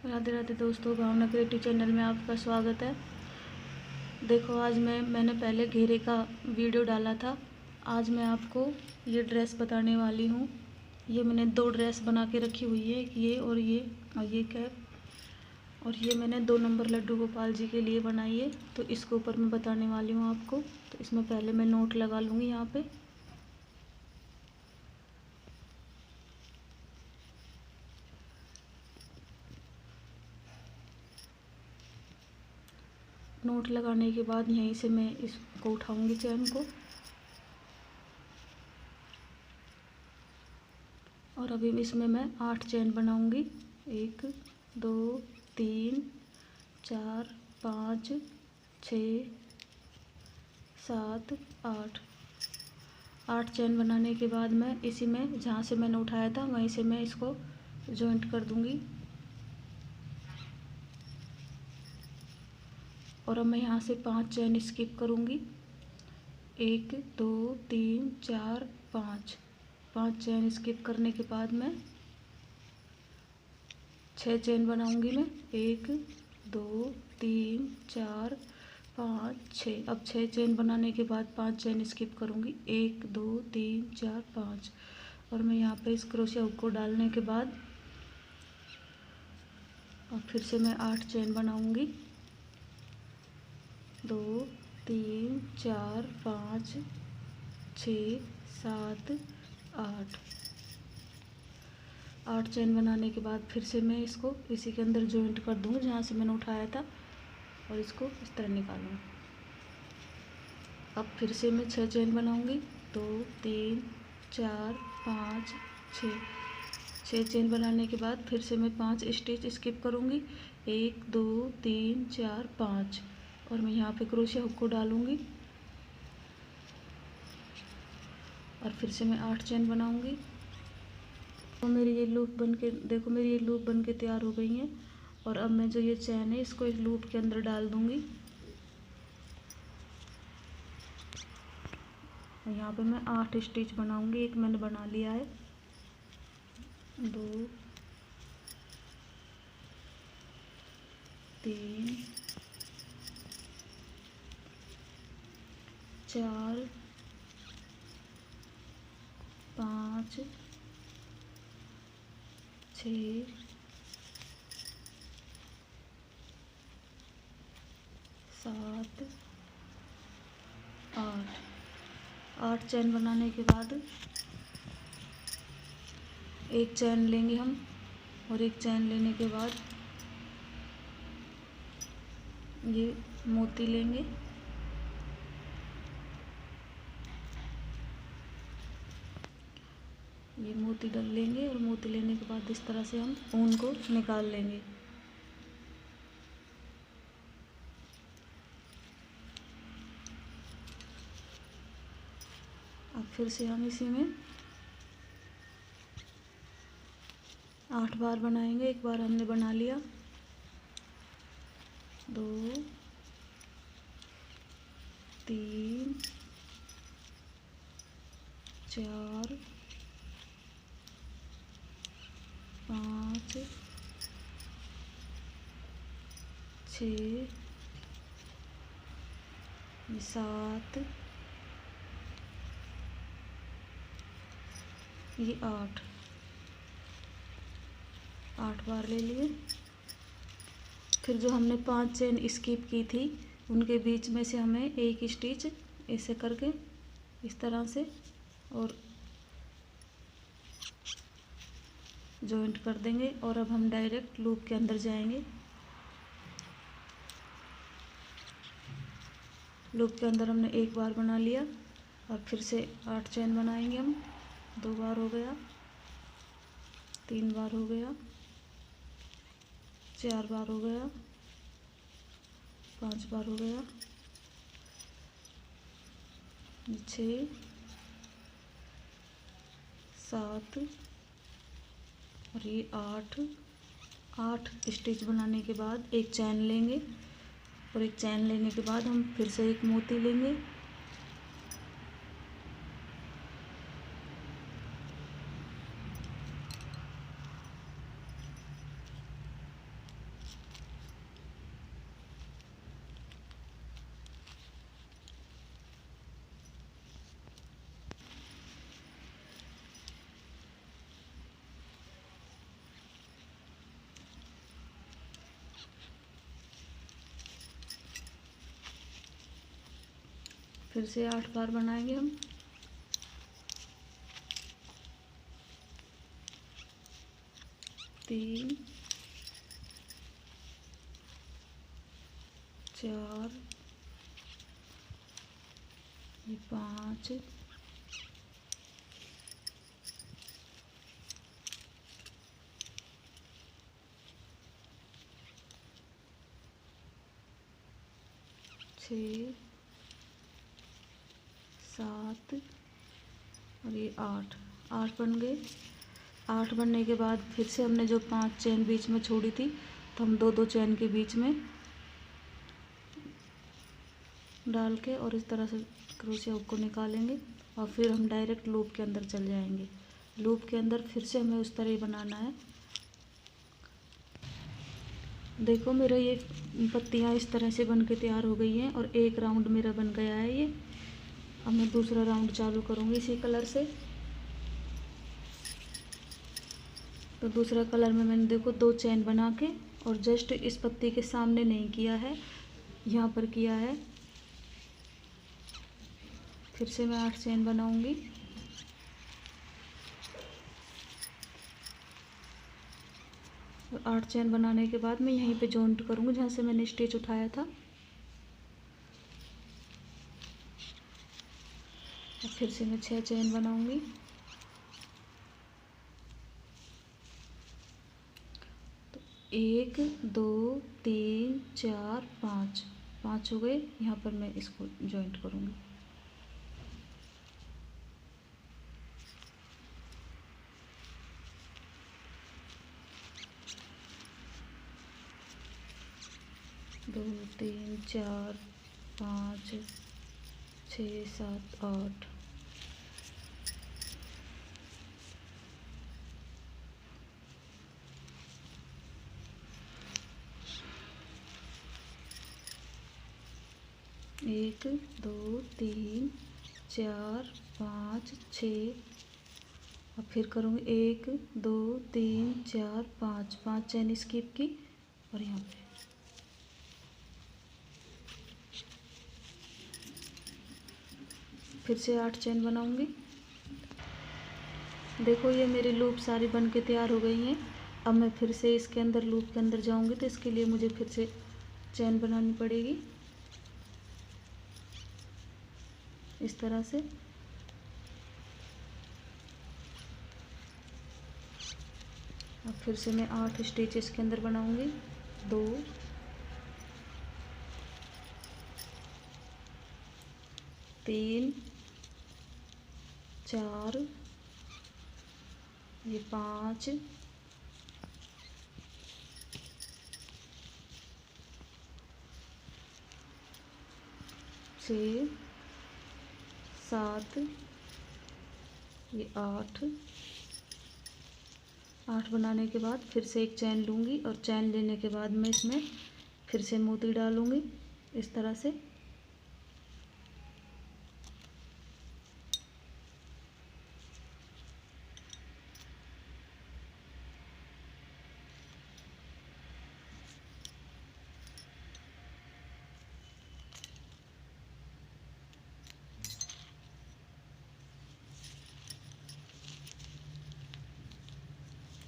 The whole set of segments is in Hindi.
राधे राधे दोस्तों, भावना क्रिएटिव चैनल में आपका स्वागत है। देखो, आज मैंने पहले घेरे का वीडियो डाला था। आज मैं आपको ये ड्रेस बताने वाली हूँ। ये मैंने 2 ड्रेस बना के रखी हुई है, एक ये और ये कैप। और ये मैंने 2 नंबर लड्डू गोपाल जी के लिए बनाई है। तो इसके ऊपर मैं बताने वाली हूँ आपको। तो इसमें पहले मैं नोट लगा लूँगी यहाँ पे। नोट लगाने के बाद यहीं से मैं इसको उठाऊँगी चैन को। और अभी इसमें मैं 8 चैन बनाऊंगी। 1 2 3 4 5 6 7 8 8 चैन बनाने के बाद मैं इसी में जहाँ से मैंने उठाया था वहीं से मैं इसको जॉइंट कर दूंगी। और अब मैं यहाँ से 5 चैन स्किप करूंगी। 1 2 3 4 5 चैन स्किप करने के बाद मैं 6 चैन बनाऊंगी। मैं 1 2 3 4 5 6। अब 6 चैन बनाने के बाद 5 चैन स्किप करूंगी। 1 2 3 4 5। और मैं यहाँ पे इस क्रोशिया हुक को डालने के बाद और फिर से मैं 8 चैन बनाऊंगी। 2 3 4 5 6 7 8 8 चैन बनाने के बाद फिर से मैं इसको इसी के अंदर जॉइंट कर दूँगी जहाँ से मैंने उठाया था। और इसको इस तरह निकालूँगी। अब फिर से मैं 6 चैन बनाऊँगी। 2 3 4 5 6 चैन बनाने के बाद फिर से मैं 5 स्टिच स्किप करूँगी। 1 2 3 4 5। और मैं यहाँ पे क्रोशिया हुक को डालूँगी और फिर से मैं 8 चैन बनाऊँगी। तो मेरी ये लूप बन के देखो, मेरी ये लूप बन के तैयार हो गई है। और अब मैं जो ये चैन है इसको इस लूप के अंदर डाल दूँगी। और यहाँ पे मैं 8 स्टिच बनाऊँगी। एक मैंने बना लिया है। 2 3 4 5 6 7 8 चैन बनाने के बाद एक चैन लेंगे हम। और एक चैन लेने के बाद ये मोती लेंगे। ये मोती डाल लेंगे और मोती लेने के बाद इस तरह से हम ऊन को निकाल लेंगे। अब फिर से हम इसी में 8 बार बनाएंगे। एक बार हमने बना लिया। 2 3 4 5 6 7 ये 8 बार ले लिए। फिर जो हमने 5 चेन स्किप की थी उनके बीच में से हमें एक स्टिच ऐसे करके इस तरह से और जॉइंट कर देंगे। और अब हम डायरेक्ट लूप के अंदर जाएंगे। लूप के अंदर हमने एक बार बना लिया और फिर से 8 चेन बनाएंगे हम। 2 बार हो गया, 3 बार हो गया, 4 बार हो गया, 5 बार हो गया, 6 7 और ये 8 स्टिच बनाने के बाद एक चैन लेंगे। और एक चैन लेने के बाद हम फिर से एक मोती लेंगे। फिर से 8 बार बनाएंगे हम। तीन, चार, ये 5, छः, 7 और ये 8। 8 बन गए। 8 बनने के बाद फिर से हमने जो 5 चेन बीच में छोड़ी थी, तो हम 2-2 चेन के बीच में डाल के और इस तरह से क्रोशिया हुक को निकालेंगे और फिर हम डायरेक्ट लूप के अंदर चल जाएंगे। लूप के अंदर फिर से हमें उस तरह ही बनाना है। देखो मेरा ये पत्तियाँ इस तरह से बन के तैयार हो गई हैं और एक राउंड मेरा बन गया है ये। अब मैं दूसरा राउंड चालू करूँगी इसी कलर से। तो दूसरा कलर में मैंने देखो 2 चेन बना के और जस्ट इस पत्ती के सामने नहीं किया है, यहाँ पर किया है। फिर से मैं 8 चेन बनाऊंगी। और 8 चेन बनाने के बाद मैं यहीं पे जॉइंट करूंगी जहाँ से मैंने स्टिच उठाया था। और फिर से मैं 6 चेन बनाऊंगी। तो 1 2 3 4 5 5 हो गए। यहाँ पर मैं इसको जॉइंट करूंगी। दो, 3 4 5 6 7 8। एक, 2 3 4 5 6 और फिर करूँगी 1 2 3 4 5 5 चेन स्किप की और यहाँ पे फिर से 8 चेन बनाऊंगी। देखो ये मेरी लूप सारी बन के तैयार हो गई हैं। अब मैं फिर से इसके अंदर लूप के अंदर जाऊंगी, तो इसके लिए मुझे फिर से चेन बनानी पड़ेगी इस तरह से। अब फिर से मैं 8 स्टिच इसके अंदर बनाऊंगी। 2 3 4 ये 5 6 7 ये 8। 8 बनाने के बाद फिर से एक चैन लूँगी और चैन लेने के बाद मैं इसमें फिर से मोती डालूँगी इस तरह से।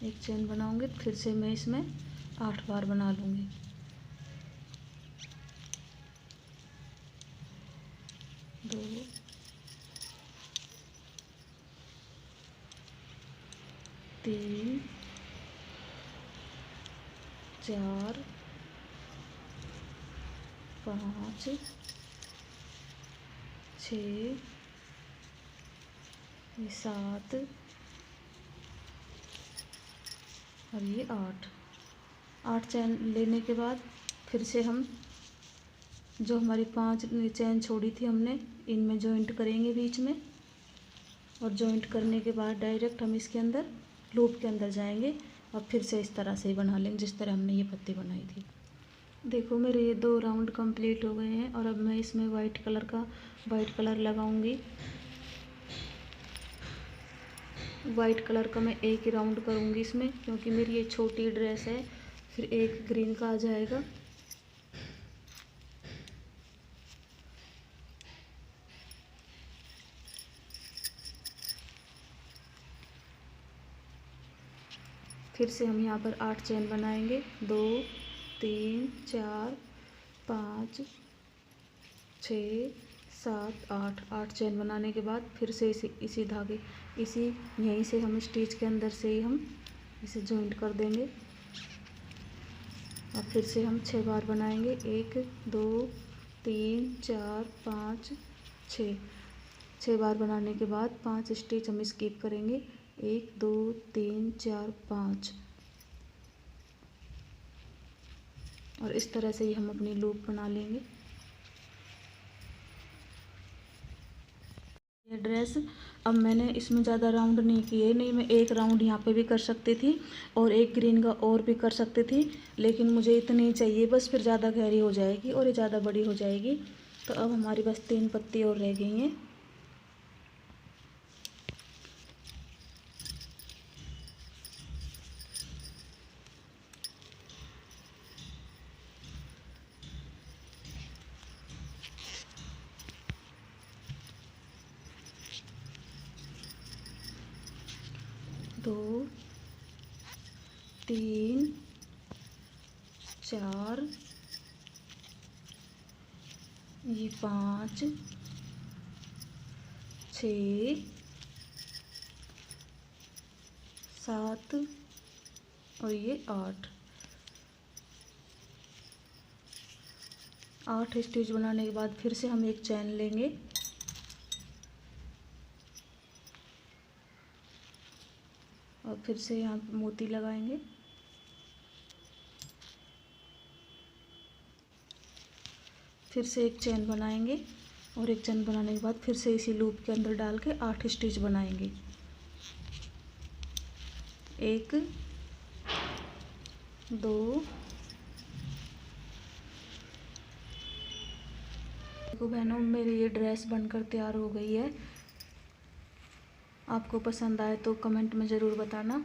एक चेन बनाऊंगी, फिर से मैं इसमें 8 बार बना लूँगी। दो, तीन, 4 5 6 ये 7 और ये 8 चैन लेने के बाद फिर से हम जो हमारी 5 चैन छोड़ी थी हमने, इनमें जॉइंट करेंगे बीच में। और जॉइंट करने के बाद डायरेक्ट हम इसके अंदर लूप के अंदर जाएंगे और फिर से इस तरह से ही बना लेंगे जिस तरह हमने ये पत्ती बनाई थी। देखो मेरे ये 2 राउंड कंप्लीट हो गए हैं और अब मैं इसमें वाइट कलर लगाऊंगी। वाइट कलर का मैं एक ही राउंड करूँगी इसमें, क्योंकि मेरी ये छोटी ड्रेस है। फिर एक ग्रीन का आ जाएगा। फिर से हम यहाँ पर 8 चेन बनाएंगे। 2 3 4 5 6 7 8 चेन बनाने के बाद फिर से इसी धागे यहीं से हम स्टिच के अंदर से ही हम इसे जॉइंट कर देंगे। और फिर से हम 6 बार बनाएंगे। 1 2 3 4 5 6 बार बनाने के बाद 5 स्टिच हम स्किप करेंगे। 1 2 3 4 5 और इस तरह से ही हम अपनी लूप बना लेंगे। ये ड्रेस अब मैंने इसमें ज़्यादा राउंड नहीं किए, नहीं मैं एक राउंड यहाँ पे भी कर सकती थी और एक ग्रीन का और भी कर सकती थी, लेकिन मुझे इतनी ही चाहिए बस, फिर ज़्यादा गहरी हो जाएगी और ये ज़्यादा बड़ी हो जाएगी। तो अब हमारी बस 3 पत्ती और रह गई हैं। दो 3 4 ये 5 6 7 और ये 8 स्टिच बनाने के बाद फिर से हम एक चैन लेंगे और फिर से यहाँ मोती लगाएंगे। फिर से एक चैन बनाएंगे और एक चैन बनाने के बाद फिर से इसी लूप के अंदर डाल के 8 स्टिच बनाएंगे। 1 2 देखो बहनों, मेरी ये ड्रेस बनकर तैयार हो गई है। आपको पसंद आए तो कमेंट में ज़रूर बताना।